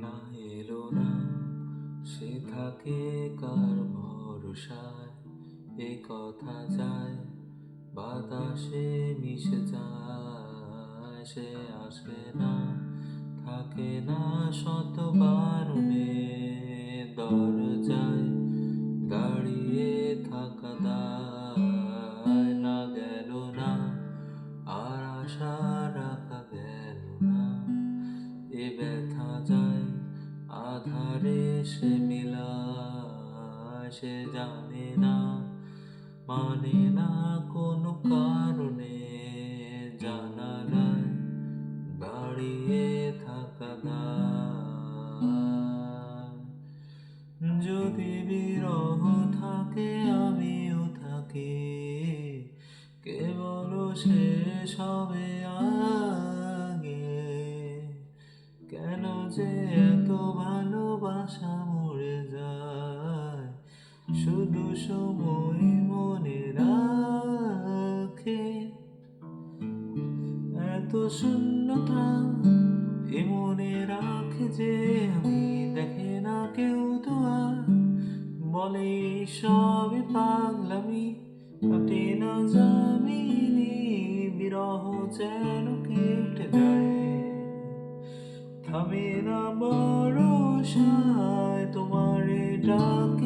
না এলো না, সে থাকে কার ভরসায়, এ কথা যায় বাতাসে মিশে যায়। সে আসে না, থাকে না শত বারণে, দরজায় দাঁড়িয়ে থাকা দায়। না গেল না, আর আশা রাখা গেল না, এ ব্যথা যায় আধারে সে মিলায়। সে জানে না, মানে না কোনো কারণে, জানালায় দাঁড়িয়ে থাকা দায়। যদি বিরহ থাকে আমিও থাকি, কেবল শেষ হবে আগে। কেন যে এত ভালোবাসা মরে যায়, শুধু সময় মনে রাখে। এত শূন্যতা এ মনে রাখে যে, আমি দেখে না কেউ তো আর, বলে সবই পাগলামি, কাটে না যামিনী। বিরহ যেন কেটে যায়, থামে না বরষায় তোমারে ডাকে।